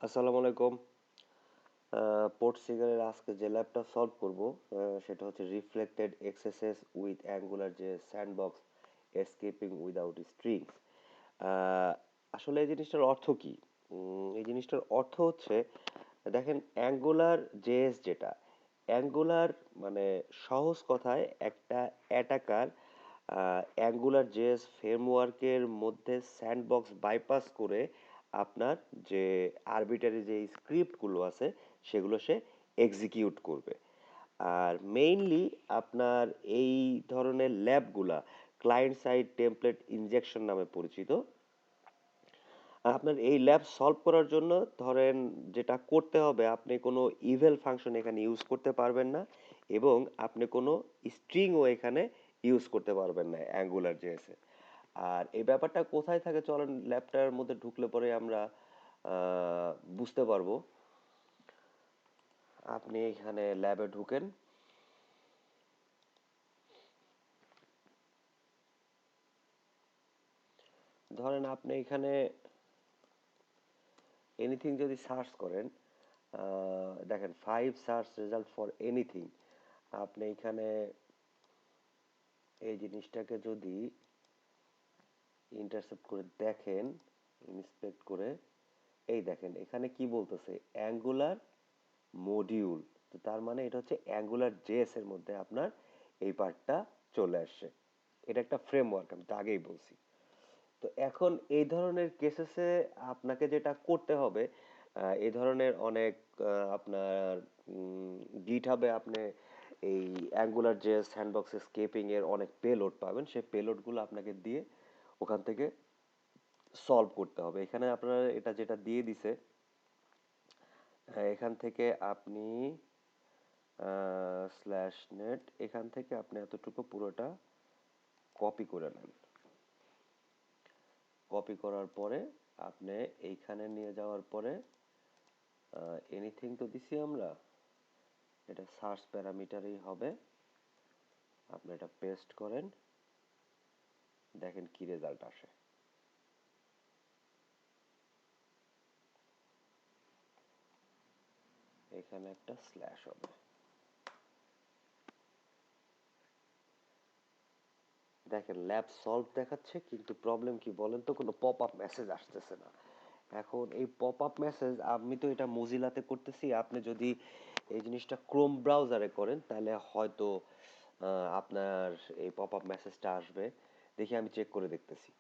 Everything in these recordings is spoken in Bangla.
আসসালামু আলাইকুম। পোর্টসিগারের আজকে যে ল্যাবটা সলভ করব সেটা হচ্ছে রিফ্লেক্টেড এক্সএসএস উইথ অ্যাঙ্গুলার যে স্যান্ডবক্স এসকেপিং উইদাউট স্ট্রিংস। আসলে এই জিনিসটার অর্থ কি? এই জিনিসটার অর্থ হচ্ছে, দেখেন, অ্যাঙ্গুলার জেএস যেটা, অ্যাঙ্গুলার মানে সহজ কথায় একটা অ্যাটাকার অ্যাঙ্গুলার জেএস ফ্রেমওয়ার্কের মধ্যে স্যান্ডবক্স বাইপাস করে আপনার যে আরবিটারি যে স্ক্রিপ্টগুলো আছে সেগুলো সে এক্সিকিউট করবে। আর মেইনলি আপনার এই ধরনের ল্যাবগুলা ক্লায়েন্ট সাইড টেমপ্লেট ইনজেকশন নামে পরিচিত। আপনার এই ল্যাব সলভ করার জন্য ধরেন যেটা করতে হবে, আপনি কোনো ইভেল ফাংশন এখানে ইউজ করতে পারবেন না, এবং আপনি কোনো স্ট্রিংও এখানে ইউজ করতে পারবেন না অ্যাঙ্গুলার জেএসে। আর এই ব্যাপারটা কোথায় থাকে চলেন ল্যাবটার মধ্যে ঢুকলে পরে আমরা বুঝতে পারবো। আপনি এখানে ল্যাবে ঢুকেন। ধরেন আপনি এখানে এনিথিং যদি সার্চ করেন, দেখেন 5 সার্চ রেজাল্ট ফর এনিথিং। আপনি এখানে এই জিনিসটাকে যদি ইন্টারসেপ্ট করে দেখেন, ইন্সপেক্ট করে, এই দেখেন এখানে কি বলতেছে, অ্যাঙ্গুলার মডিউল। তো তার মানে এটা হচ্ছে অ্যাঙ্গুলার জেএস এর মধ্যে আপনার এই পার্টটা চলে আসছে। এটা একটা ফ্রেমওয়ার্ক, আমি তো আগেই বলছি। তো এখন এই ধরনের কেসেসে আপনাকে যেটা করতে হবে, এই ধরনের অনেক আপনার গিটহাবে আপনি এই অ্যাঙ্গুলার যে স্যান্ডবক্স স্কেপিং এর অনেক পেলোড পাবেন, সেই পেলোডগুলো আপনাকে দিয়ে ওখান থেকে সলভ করতে হবে। এখানে আপনার এটা যেটা দিয়ে দিছে, এখান থেকে আপনি স্ল্যাশ নেট, এখান থেকে আপনি এতটুকু পুরোটা কপি করে নেন। কপি করার পরে আপনি এইখানে নিয়ে যাওয়ার পরে এনিথিং তো দিছি আমরা, এটা সার্চ প্যারামিটারই হবে। আপনি এটা পেস্ট করেন, দেখেন কি রেজাল্ট আসে। এখানে একটা স্ল্যাশ হবে। দেখেন ল্যাব সলভ দেখাচ্ছে, কিন্তু প্রবলেম কি বলেন তো, কোনো পপ আপ মেসেজ আসতেছে না। এখন এই পপ আপ মেসেজ, আমি তো এটা মোজিলাতে করতেছি, আপনি যদি এই জিনিসটা ক্রোম ব্রাউজারে করেন তাহলে হয়তো আপনার এই পপ আপ মেসেজটা আসবে। দেখি, আমি চেক করে দেখতেছি।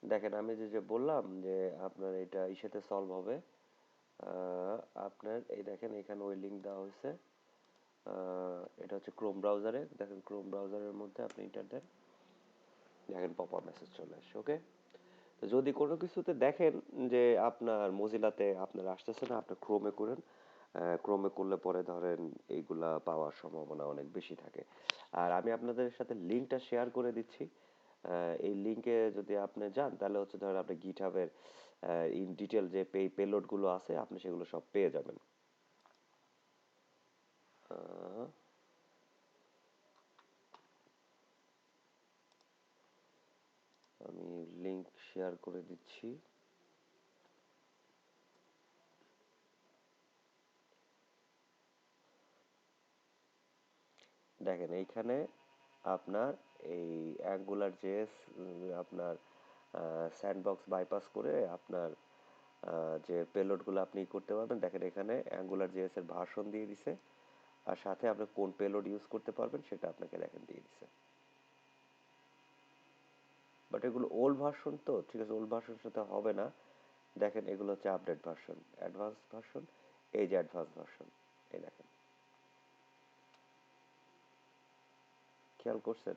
দেখেন আমি যে যে বললাম যে আপনার এটা ইসেতে সলভ হবে। আহ, আপনার এই দেখেন এখানে ওই লিঙ্ক দেওয়া হয়েছে। এটা হচ্ছে ক্রোম ব্রাউজারে, দেখেন ক্রোম ব্রাউজারের মধ্যে আপনি ইন্টার দেন, দেখেন পপ আপ মেসেজ চলে আসছে। ওকে, তো যদি কোনো কিছুতে দেখেন যে আপনার মজিলাতে আপনার আসতেছে না, আপনি ক্রোমে করেন। ক্রোমে করলে পরে ধরেন এইগুলা পাওয়ার সম্ভাবনা অনেক বেশি থাকে। আর আমি আপনাদের সাথে লিঙ্কটা শেয়ার করে দিচ্ছি। এই লিঙ্কে যদি আপনি যান তাহলে হচ্ছে ধরেন আপনি গিটহাবের ইন ডিটেল যে পেলোডগুলো আছে আপনি সেগুলো সব পেয়ে যাবেন। আহ, আমি লিঙ্ক শেয়ার করে দিচ্ছি। দেখেন এইখানে আপনার এই অ্যাঙ্গুলার জেএস আপনার স্যান্ডবক্স বাইপাস করে আপনার যে পেলোডগুলো আপনি করতে পারবেন, দেখেন এখানে অ্যাঙ্গুলার জেএস এর ভার্সন দিয়ে দিছে, আর সাথে আপনি কোন পেলোড ইউজ করতে পারবেন সেটা আপনাকে দেখেন দিয়ে দিছে। বাট এগুলো ওল্ড ভার্সন, তো ঠিক আছে, ওল্ড ভার্সনের সাথে হবে না। দেখেন এগুলো হচ্ছে আপডেট ভার্সন, অ্যাডভান্স ভার্সন। এই যে অ্যাডভান্স ভার্সন, এই দেখেন, খেয়াল করছেন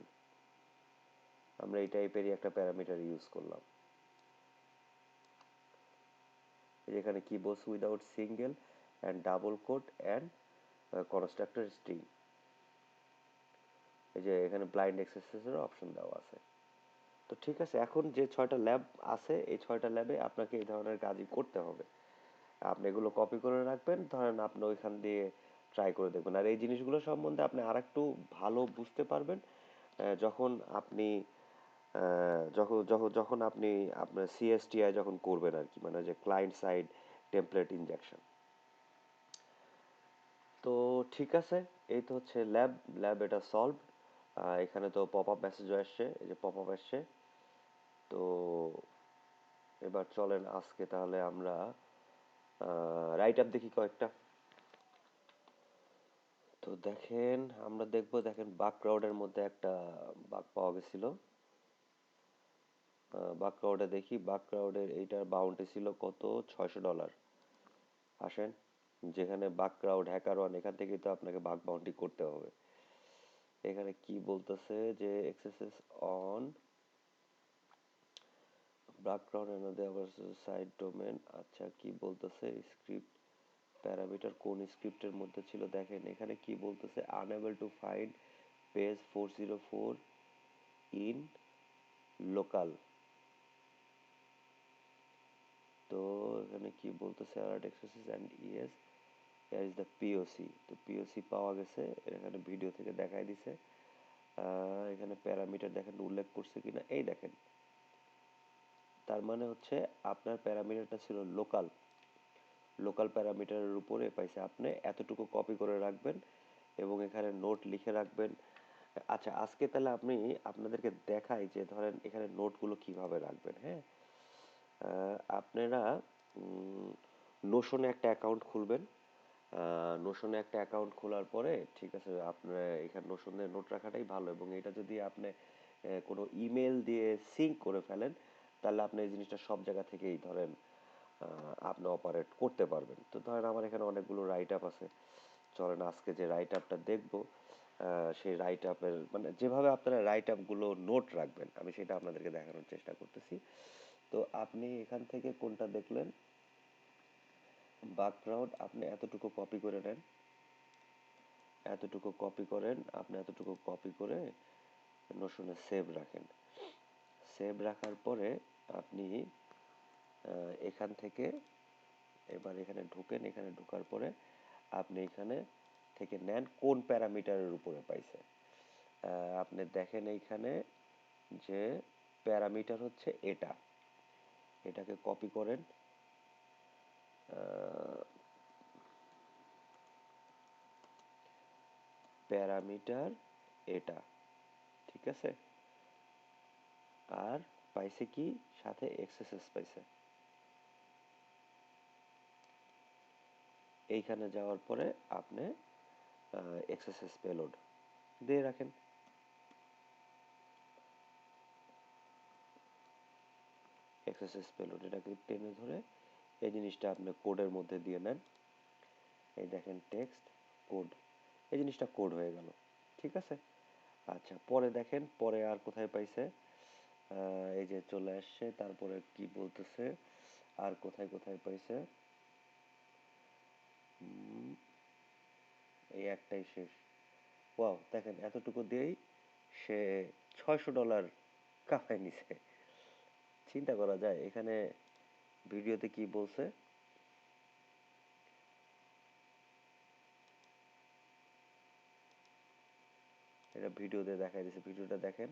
আমরা এই টাইপেরই একটা প্যারামিটার ইউজ করলাম। যেখানে কি বলছে, without single and double quote and constructor string. এই যে এখানে ব্লাইন্ড এক্সারসাইজ এর অপশন দেওয়া আছে। তো ঠিক আছে, এখন যে 6টা ল্যাব আছে এই 6টা ল্যাবে আপনাকে এই ধরনের কাজই করতে হবে। আপনি এগুলো কপি করে রাখবেন, ধরেন আপনি ওইখান দিয়ে ট্রাই করে দেখবেন। আর এই জিনিসগুলো সম্বন্ধে আপনি আরেকটু ভালো বুঝতে পারবেন যখন আপনি যখন আপনি আপনার সিএসটিআই যখন করবেন আর কি, মানে যে ক্লায়েন্ট সাইড টেমপ্লেট ইনজেকশন। তো ঠিক আছে, এই তো হচ্ছে ল্যাব এটা সলভ। এখানে তো পপ আপ মেসেজও আসছে, এই যে পপ আপ আসছে। তো এবার চলেন আজকে তাহলে আমরা রাইট আপ দেখি কয়েকটা। তো দেখেন, আমরা দেখবো, দেখেন বাগ ক্রাউডের মধ্যে একটা বাগ পাওয়া গেছিল। বাগ ক্রাউডে দেখি, বাগ ক্রাউডের এইটার বাউন্টি ছিল কত, $600। আসেন, যেখানে বাগ ক্রাউড হ্যাকার ওয়ান, এখান থেকেই তো আপনাকে বাগ বাউন্টি করতে হবে। এখানে কি বলতেছে যে এক্সএসএস অন বাগ ক্রাউড এনাদের আবার সাইড ডোমেন। আচ্ছা, কি বলতেছে স্ক্রিপ্ট প্যারামিটার কোন স্ক্রিপ্টের মধ্যে ছিল, দেখেন এখানে কি বলতেছে, unable to find page 404 in local. তো এখানে কি বলতেছে, alert XSS and ES here is the POC. তো পিওসি পাওয়া গেছে, এখানে ভিডিও থেকে দেখাই দিছে। এখানে প্যারামিটার দেখেন উল্লেখ করছে কিনা, এই দেখেন। তার মানে হচ্ছে আপনার প্যারামিটারটা ছিল লোকাল, লোকাল প্যারামিটারের উপরে পাইছে। আপনি এতটুকু কপি করে রাখবেন এবং এখানে নোট লিখে রাখবেন। আচ্ছা, আজকে তাহলে আমি আপনাদেরকে দেখাই যে ধরেন এখানে নোটগুলো কিভাবে রাখবেন। হ্যাঁ, আপনারা নোশনে একটা অ্যাকাউন্ট খুলবেন। নোশনে একটা অ্যাকাউন্ট খোলার পরে ঠিক আছে, আপনার এখানে নোশনে নোট রাখাটাই ভালো, এবং এটা যদি আপনি কোনো ইমেল দিয়ে সিঙ্ক করে ফেলেন, তাহলে আপনি এই জিনিসটা সব জায়গা থেকেই ধরেন আপনি অপারেট করতে পারবেন। তো ধরেন আমার এখানে অনেকগুলো রাইট আপ আছে। চলেন আজকে যে রাইট আপটা দেখবো, সেই রাইট আপের মানে যেভাবে আপনারা রাইট আপগুলো নোট রাখবেন, আমি সেটা আপনাদেরকে দেখানোর চেষ্টা করতেছি। তো আপনি এখান থেকে কোনটা দেখলেন, ব্যাকগ্রাউন্ড, আপনি এতটুকু কপি করে নেন, এতটুকু কপি করেন, আপনি এতটুকু কপি করে নোশনে সেভ রাখেন। সেভ রাখার পরে আপনি এখান থেকে এবার এখানে ঢুকেন। এখানে ঢোকার পরে আপনি এখানে থেকে নেন কোন প্যারামিটারের উপরে পাইছে। আপনি দেখেন এইখানে যে প্যারামিটার হচ্ছে এটা, এটাকে কপি করেন। প্যারামিটার এটা, ঠিক আছে। আর পাইছে কি, সাথে এক্সএসএস পাইছে। এইখানে যাওয়ার পরে আপনি এক্সএসএস পেলোড দিয়ে রাখেন। এক্সএসএস পেলোড এটাকে টেনে ধরে এই জিনিসটা আপনি কোডের মধ্যে দিয়ে নেন। এই দেখেন টেক্সট কোড, এই জিনিসটা কোড হয়ে গেল, ঠিক আছে। আচ্ছা, পরে দেখেন পরে আর কোথায় পাইছে, এই যে চলে আসছে। তারপরে কি বলতেছে, আর কোথায় কোথায় পাইছে, এই একটাই শেষ। ওয়াও, দেখেন এতটুকু দিয়েই সে $600 কামাই নিছে। চিন্তা করা যায় এখানে ভিডিওতে কি বলছে, এটা ভিডিওতে দেখাই দিছে, ভিডিওটা দেখেন।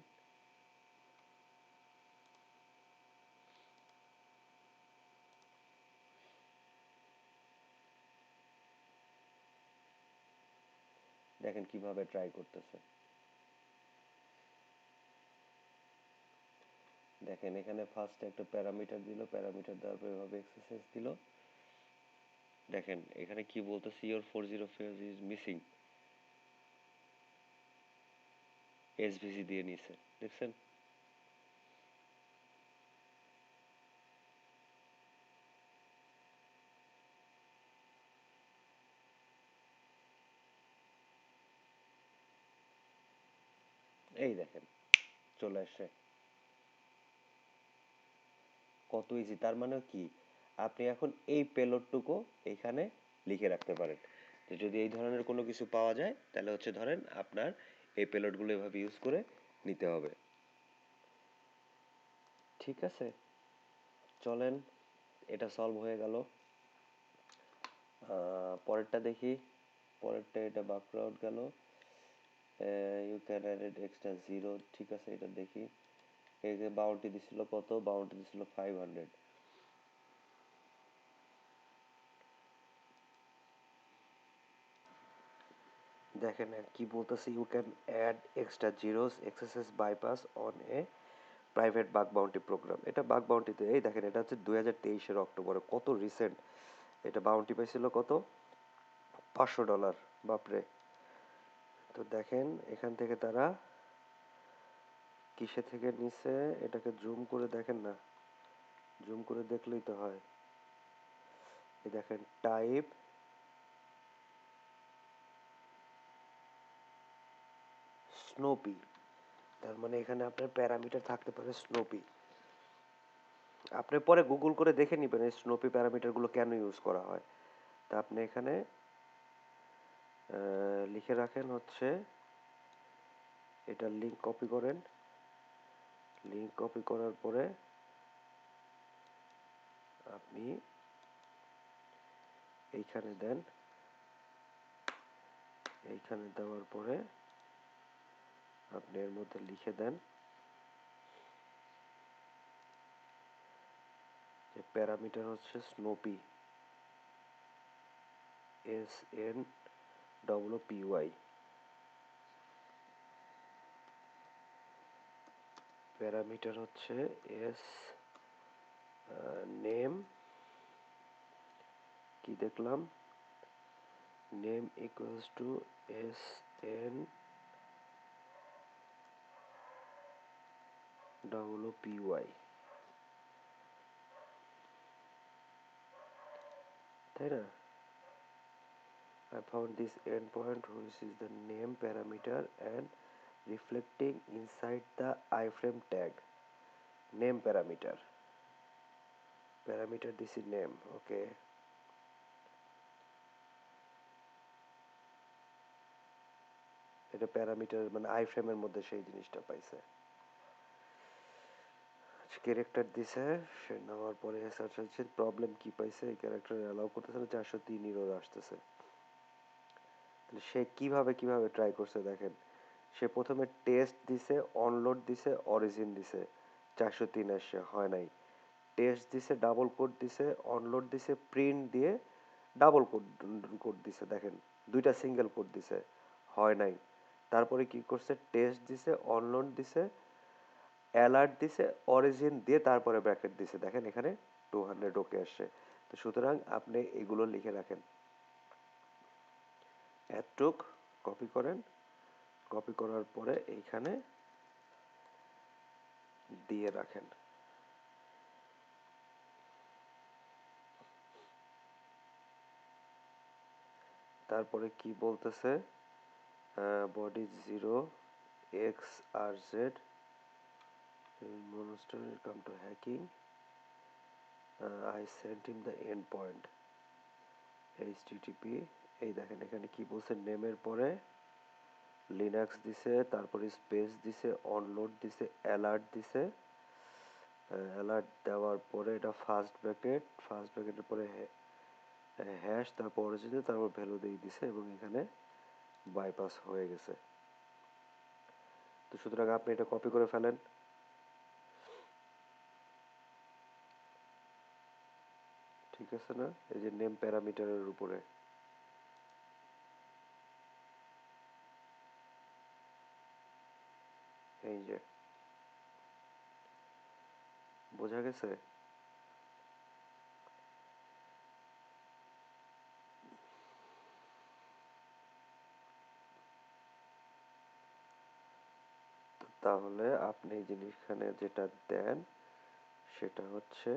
দেখেন কিভাবে ট্রাই করতেছে। দেখেন এখানে ফার্স্ট একটা প্যারামিটার দিল, প্যারামিটার দেওয়ার পর এভাবে এক্সারসাইজ দিল। দেখেন এখানে কি বলতেছে, ইওর 404 ইজ মিসিং, এসভিসি দিয়ে নিছে, দেখছেন। এই দেখেন চলে আসছে, কত ইজি। তার মানে কি, আপনি এখন এই পেলোডটুকু এখানে লিখে রাখতে পারেন যে যদি এই ধরনের কোনো কিছু পাওয়া যায়, তাহলে হচ্ছে ধরেন আপনার এই পেলোডগুলো এভাবে ইউজ করে নিতে হবে, ঠিক আছে। চলেন, এটা সলভ হয়ে গেল। পরেরটা দেখি। পরেরটা এটা ব্যাকগ্রাউন্ড গেল। You can add extra zero, ঠিক আছে, এটা দেখি। এই যে বাউন্টি দিছিল কত, বাউন্টি দিছিল 500। দেখেন কি বলতেছে, you can add extra zeros XSS bypass on a private bug bounty program. এটা বাগ বাউন্টিতে, এই দেখেন এটা হচ্ছে 2023-এর অক্টোবরে, কত রিসেন্ট। এটা বাউন্টি পাইছিল কত, $500। বাপরে। তো দেখেন এখান থেকে তারা কিসে থেকে নিছে, এটাকে জুম করে দেখেন না, জুম করে দেখলেই তো হয়। এই দেখেন টাইপ স্নোপি, তার মানে এখানে আপনার প্যারামিটার থাকতে পারে স্নোপি। আপনি পরে গুগল করে দেখে নিবেন এই স্নোপি প্যারামিটারগুলো কেন ইউজ করা হয়। তা আপনি এখানে লিখে রাখেন হচ্ছে, এটার লিঙ্ক কপি করেন, লিঙ্ক কপি করার পরে আপনি এইখানে দেন, এইখানে দেওয়ার পরে আপনি এর মধ্যে লিখে দেন যে প্যারামিটার হচ্ছে স্নোপি, SNPPY। প্যারামিটার হচ্ছে এস নেম, কি দেখলাম, নেম ইকুয়ালস টু SNPPY, তাই না? I found this endpoint which is the name parameter and reflecting inside the iframe tag. Name parameter. Parameter this is name. Okay. এটা প্যারামিটার মানে iframe এর মধ্যে সেই জিনিসটা পাইছে। ক্যারেক্টার দিছে, সে নেওয়ার পরে সার্চ হচ্ছে প্রবলেম কি পাইছে, এই ক্যারেক্টার অ্যালাউ করতেছে না, 403 এরর আসতেছে। তাহলে সে কিভাবে ট্রাই করছে দেখেন। সে প্রথমে টেস্ট দিছে, অনলোড দিছে, অরিজিন দিছে, 403 আসছে, হয় নাই। টেস্ট দিছে, ডাবল কোড দিছে, অনলোড দিছে, প্রিন্ট দিয়ে ডাবল কোড কোড দিছে, দেখেন দুইটা সিঙ্গেল কোড দিছে, হয় নাই। তারপরে কি করছে, টেস্ট দিছে, অনলোড দিছে, অ্যালার্ট দিছে, অরিজিন দিয়ে তারপরে ব্র্যাকেট দিছে, দেখেন এখানে 200 ওকে আসছে। তো সুতরাং আপনি এগুলো লিখে রাখেন, এতটুক কপি করেন, কপি করার পরে এইখানে দিয়ে রাখেন। তারপরে কি বলতেছে, body 0xrz monster come to hacking, I sent him the endpoint http। এই দেখেন এখানে কি বলছে, নেমের পরে লিনাক্স দিছে, তারপরে স্পেস দিছে, অনলোড দিছে, অ্যালার্ট দিছে, অ্যালার্ট দেওয়ার পরে এটা ফার্স্ট ব্র্যাকেট, ফার্স্ট ব্র্যাকেটের পরে হ্যাশ, তারপর অরিজিনাল, তারপর ভ্যালু দিয়ে দিছে এবং এখানে বাইপাস হয়ে গেছে। তো সুতরাং আপনি এটা কপি করে ফেলেন, ঠিক আছে না? এই যে নেম প্যারামিটারের উপরে, এই যে বোঝা গেছে। তাহলে আপনি এই জিনিসখানে যেটা দেন সেটা হচ্ছে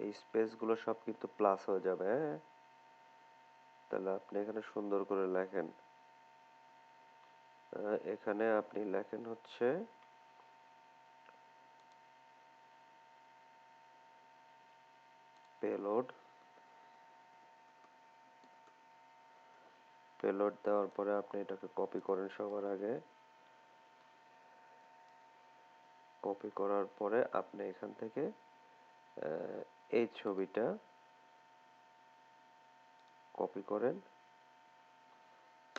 এই স্পেস গুলো সব কিন্তু প্লাস হয়ে যাবে, হ্যাঁ? তাহলে আপনি এখানে সুন্দর করে লেখেন, এখানে আপনি লেখেন হচ্ছে পেলোড, পেলোড দেওয়ার পরে আপনি এটাকে কপি করেন সবার আগে, কপি করার পরে আপনি এখান থেকে এই ছবিটা কপি করেন,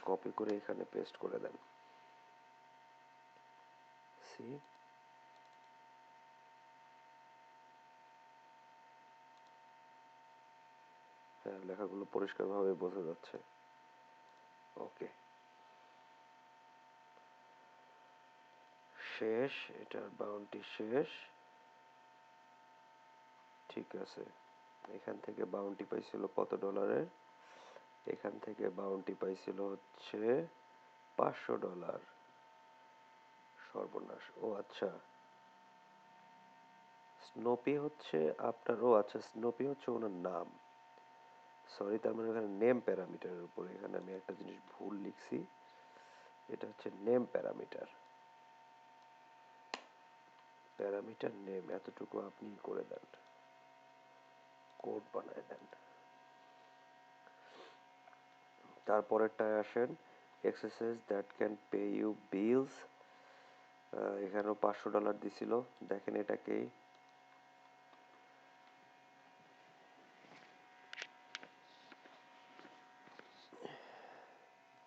কপি করে এখানে পেস্ট করে দেন। সি হ্যাঁ, লেখাগুলো পরিষ্কারভাবে বোঝা যাচ্ছে। ওকে, শেষ, এটার বাউন্টি শেষ। ঠিক আছে, এখান থেকে বাউন্টি পাইছিল কত ডলারের? এখান থেকে বাউন্টি পাইছিল হচ্ছে $500। সর্বনাশ। ও আচ্ছা, স্নোপি হচ্ছে আপনার, ও আচ্ছা, স্নোপি হচ্ছে ওনার নাম। সরি, তার মানে এখানে নেম প্যারামিটারের উপরে এখানে আমি একটা জিনিস ভুল লিখছি। এটা হচ্ছে নেম প্যারামিটার, প্যারামিটার নেম, এতটুকু আপনি করে দেন, কোড বানায় দেন। তারপরেরটায় আসেন, XSS that can pay you bills. এখানেও $500 দিছিল। দেখেন এটাকেই